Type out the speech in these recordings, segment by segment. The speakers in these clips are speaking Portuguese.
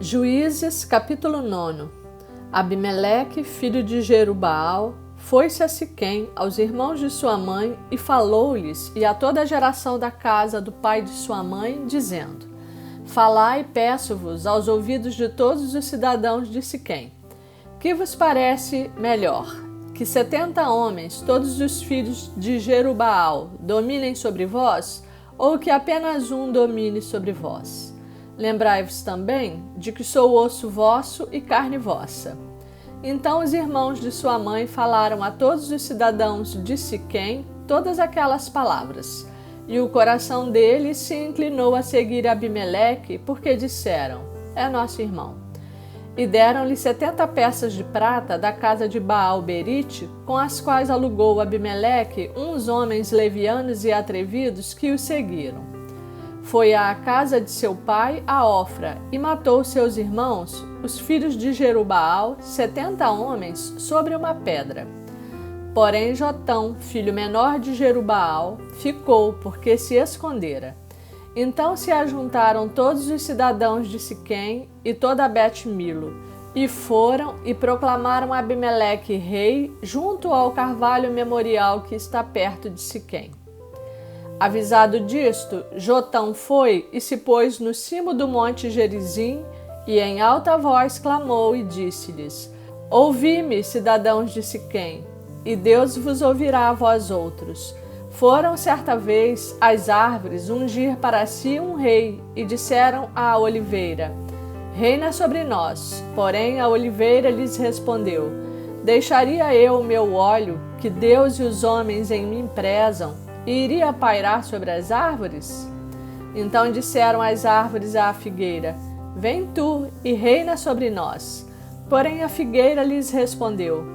Juízes, capítulo 9. Abimeleque, filho de Jerubaal, foi-se a Siquém, aos irmãos de sua mãe, e falou-lhes e a toda a geração da casa do pai de sua mãe, dizendo: Falai, peço-vos, aos ouvidos de todos os cidadãos de Siquém. Que vos parece melhor? Que 70 homens, todos os filhos de Jerubaal, dominem sobre vós, ou que apenas um domine sobre vós? Lembrai-vos também de que sou osso vosso e carne vossa. Então os irmãos de sua mãe falaram a todos os cidadãos de Siquém todas aquelas palavras. E o coração deles se inclinou a seguir Abimeleque, porque disseram: É nosso irmão. E deram-lhe 70 peças de prata da casa de Baal-Berite, com as quais alugou Abimeleque uns homens levianos e atrevidos que o seguiram. Foi à casa de seu pai, a Ofra, e matou seus irmãos, os filhos de Jerubaal, 70 homens, sobre uma pedra. Porém Jotão, filho menor de Jerubaal, ficou, porque se escondera. Então se ajuntaram todos os cidadãos de Siquém e toda Bet-Milo, e foram e proclamaram Abimeleque rei junto ao carvalho memorial que está perto de Siquém. Avisado disto, Jotão foi e se pôs no cimo do monte Gerizim, e em alta voz clamou e disse-lhes: Ouvi-me, cidadãos de Siquém, e Deus vos ouvirá a vós outros. Foram certa vez as árvores ungir para si um rei, e disseram à oliveira: Reina sobre nós. Porém a oliveira lhes respondeu: Deixaria eu o meu óleo, que Deus e os homens em mim prezam, e iria pairar sobre as árvores? Então disseram as árvores à figueira: Vem tu e reina sobre nós. Porém a figueira lhes respondeu: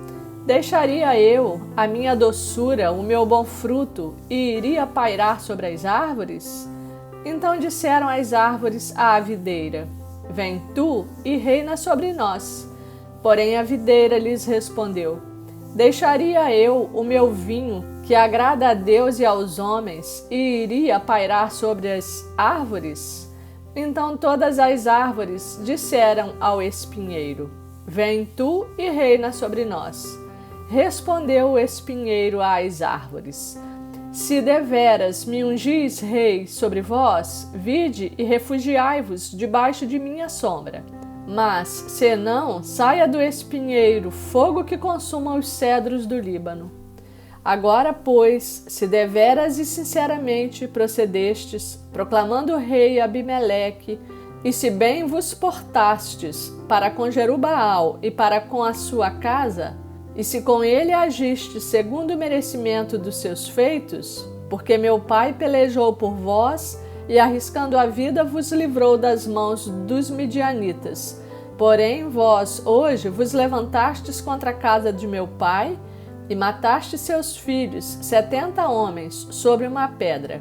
Deixaria eu a minha doçura, o meu bom fruto, e iria pairar sobre as árvores? Então disseram as árvores à videira: Vem tu e reina sobre nós. Porém a videira lhes respondeu: Deixaria eu o meu vinho, que agrada a Deus e aos homens, e iria pairar sobre as árvores? Então todas as árvores disseram ao espinheiro: Vem tu e reina sobre nós. Respondeu o espinheiro às árvores: Se deveras me ungis rei sobre vós, vide e refugiai-vos debaixo de minha sombra. Mas, se não, saia do espinheiro fogo que consuma os cedros do Líbano. Agora, pois, se deveras e sinceramente procedestes, proclamando o rei Abimeleque, e se bem vos portastes para com Jerubaal e para com a sua casa, e se com ele agiste segundo o merecimento dos seus feitos, porque meu pai pelejou por vós, e arriscando a vida vos livrou das mãos dos midianitas. Porém vós hoje vos levantastes contra a casa de meu pai, e mataste seus filhos, 70 homens, sobre uma pedra.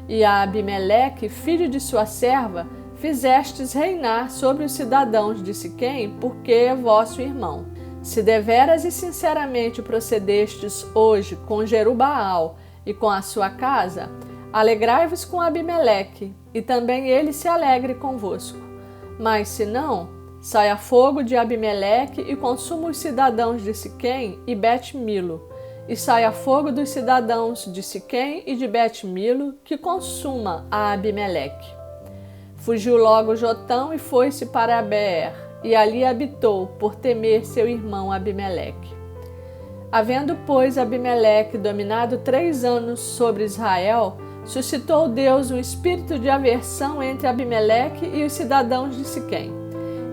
E a Abimeleque, filho de sua serva, fizestes reinar sobre os cidadãos de Siquém, porque é vosso irmão. Se deveras e sinceramente procedestes hoje com Jerubaal e com a sua casa, alegrai-vos com Abimeleque, e também ele se alegre convosco. Mas se não, saia fogo de Abimeleque e consuma os cidadãos de Siquém e Bet-Milo, e saia fogo dos cidadãos de Siquém e de Bet-Milo, que consuma a Abimeleque. Fugiu logo Jotão e foi-se para Beer, e ali habitou, por temer seu irmão Abimeleque. Havendo, pois, Abimeleque dominado 3 anos sobre Israel, suscitou Deus um espírito de aversão entre Abimeleque e os cidadãos de Siquém.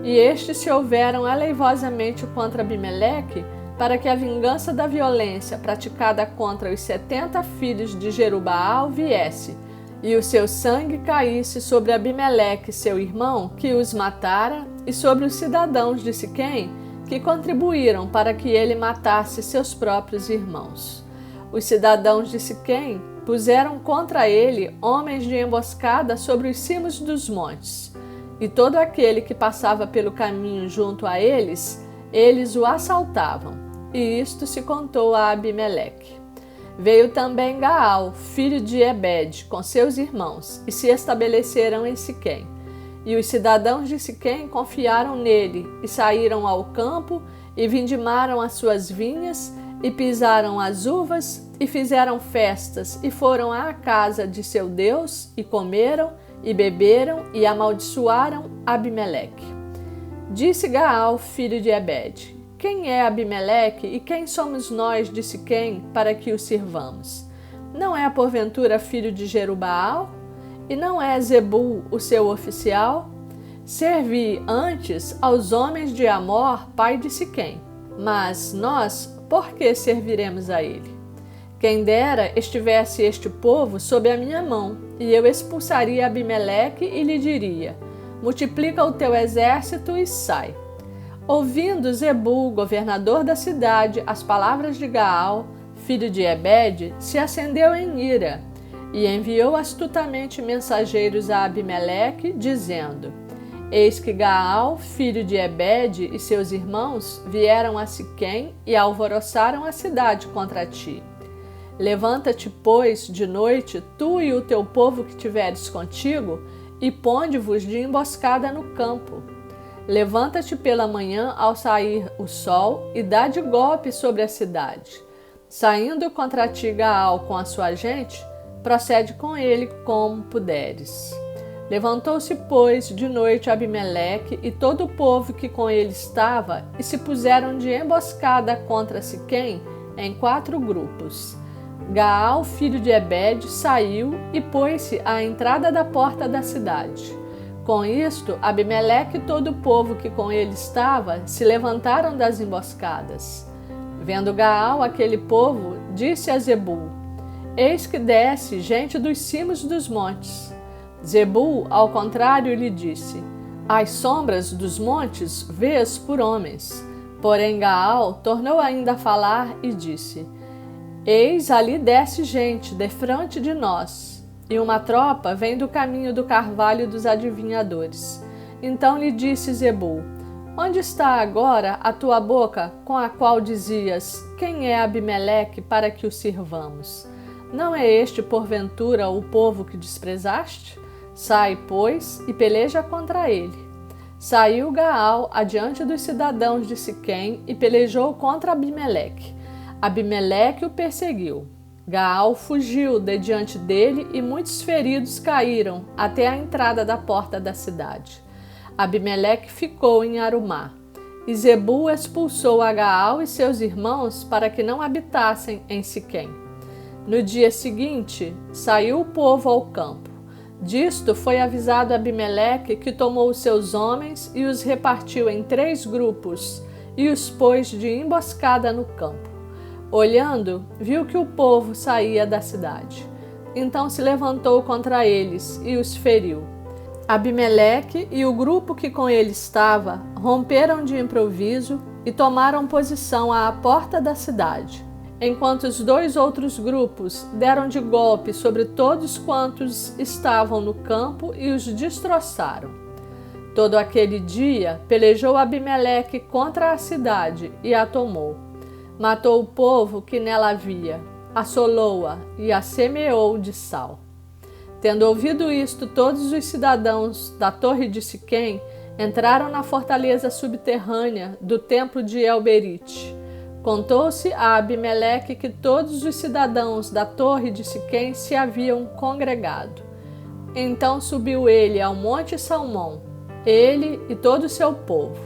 E estes se houveram aleivosamente contra Abimeleque, para que a vingança da violência praticada contra os 70 filhos de Jerubaal viesse, e o seu sangue caísse sobre Abimeleque, seu irmão, que os matara, e sobre os cidadãos de Siquém, que contribuíram para que ele matasse seus próprios irmãos. Os cidadãos de Siquém puseram contra ele homens de emboscada sobre os cimos dos montes, e todo aquele que passava pelo caminho junto a eles, eles o assaltavam, e isto se contou a Abimeleque. Veio também Gaal, filho de Ebed, com seus irmãos, e se estabeleceram em Siquém. E os cidadãos de Siquém confiaram nele, e saíram ao campo, e vindimaram as suas vinhas, e pisaram as uvas, e fizeram festas, e foram à casa de seu Deus, e comeram, e beberam, e amaldiçoaram Abimeleque. Disse Gaal, filho de Ebede: quem é Abimeleque, e quem somos nós de Siquém, para que o sirvamos? Não é porventura filho de Jerubaal? E não é Zebul o seu oficial? Servi antes aos homens de Amor, pai de Siquém. Mas nós, por que serviremos a ele? Quem dera estivesse este povo sob a minha mão, e eu expulsaria Abimeleque e lhe diria: multiplica o teu exército e sai. Ouvindo Zebul, governador da cidade, as palavras de Gaal, filho de Ebede, se acendeu em ira, e enviou astutamente mensageiros a Abimeleque, dizendo: eis que Gaal, filho de Ebede, e seus irmãos vieram a Siquém e alvoroçaram a cidade contra ti. Levanta-te, pois, de noite, tu e o teu povo que tiveres contigo, e ponde-vos de emboscada no campo. Levanta-te pela manhã ao sair o sol, e dá de golpe sobre a cidade. Saindo contra ti Gaal com a sua gente, procede com ele como puderes. Levantou-se, pois, de noite Abimeleque e todo o povo que com ele estava, e se puseram de emboscada contra Siquém em 4 grupos. Gaal, filho de Ebede, saiu e pôs-se à entrada da porta da cidade. Com isto, Abimeleque e todo o povo que com ele estava se levantaram das emboscadas. Vendo Gaal aquele povo, disse a Zebul: eis que desce gente dos cimos dos montes. Zebul, ao contrário, lhe disse: as sombras dos montes vês por homens. Porém Gaal tornou ainda a falar e disse: eis ali desce gente defronte de nós, e uma tropa vem do caminho do carvalho dos adivinhadores. Então lhe disse Zebul: onde está agora a tua boca com a qual dizias: quem é Abimeleque para que o sirvamos? Não é este, porventura, o povo que desprezaste? Sai, pois, e peleja contra ele. Saiu Gaal adiante dos cidadãos de Siquém e pelejou contra Abimeleque. Abimeleque o perseguiu. Gaal fugiu de diante dele e muitos feridos caíram até a entrada da porta da cidade. Abimeleque ficou em Arumá. E Zebul expulsou a Gaal e seus irmãos para que não habitassem em Siquém. No dia seguinte, saiu o povo ao campo. Disto foi avisado Abimeleque, que tomou os seus homens e os repartiu em 3 grupos e os pôs de emboscada no campo. Olhando, viu que o povo saía da cidade. Então se levantou contra eles e os feriu. Abimeleque e o grupo que com ele estava romperam de improviso e tomaram posição à porta da cidade, enquanto os 2 outros grupos deram de golpe sobre todos quantos estavam no campo e os destroçaram. Todo aquele dia pelejou Abimeleque contra a cidade e a tomou. Matou o povo que nela havia, assolou-a e a semeou de sal. Tendo ouvido isto, todos os cidadãos da torre de Siquém entraram na fortaleza subterrânea do templo de El-Berite. Contou-se a Abimeleque que todos os cidadãos da torre de Siquém se haviam congregado. Então subiu ele ao monte Salmão, ele e todo o seu povo.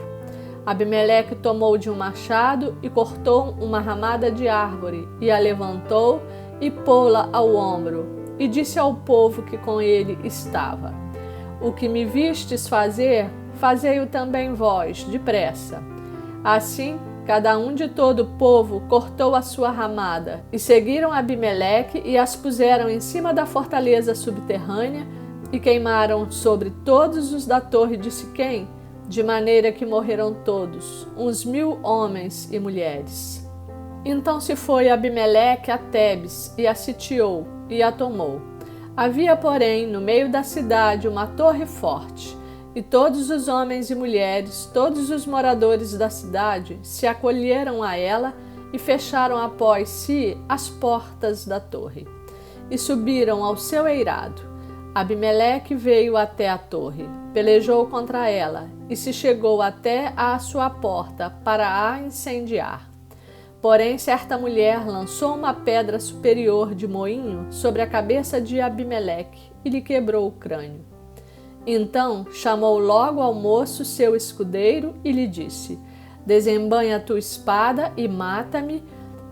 Abimeleque tomou de um machado e cortou uma ramada de árvore, e a levantou e pô-la ao ombro, e disse ao povo que com ele estava: o que me vistes fazer, fazei-o também vós, depressa. Assim, cada um de todo o povo cortou a sua ramada, e seguiram Abimeleque e as puseram em cima da fortaleza subterrânea, e queimaram sobre todos os da torre de Siquém, de maneira que morreram todos, uns 1000 homens e mulheres. Então se foi Abimeleque a Tebes e a sitiou e a tomou. Havia, porém, no meio da cidade uma torre forte, e todos os homens e mulheres, todos os moradores da cidade, se acolheram a ela e fecharam após si as portas da torre, e subiram ao seu eirado. Abimeleque veio até a torre, pelejou contra ela e se chegou até à sua porta para a incendiar. Porém, certa mulher lançou uma pedra superior de moinho sobre a cabeça de Abimeleque e lhe quebrou o crânio. Então chamou logo ao moço seu escudeiro e lhe disse: desembanha a tua espada e mata-me,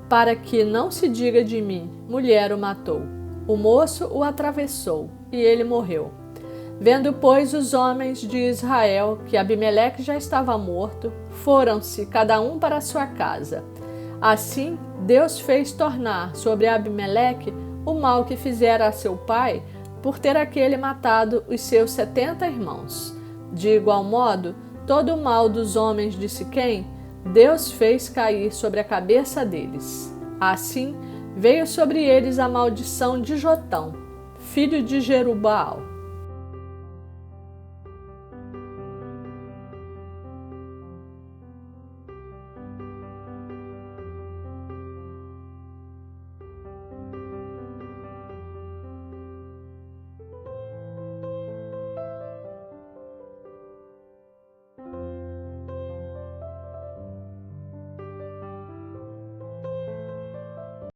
para que não se diga de mim, mulher o matou. O moço o atravessou e ele morreu. Vendo, pois, os homens de Israel que Abimeleque já estava morto, foram-se cada um para a sua casa. Assim, Deus fez tornar sobre Abimeleque o mal que fizera a seu pai, por ter aquele matado os seus 70 irmãos. De igual modo, todo o mal dos homens de Siquém, Deus fez cair sobre a cabeça deles. Assim, veio sobre eles a maldição de Jotão, filho de Jerubaal.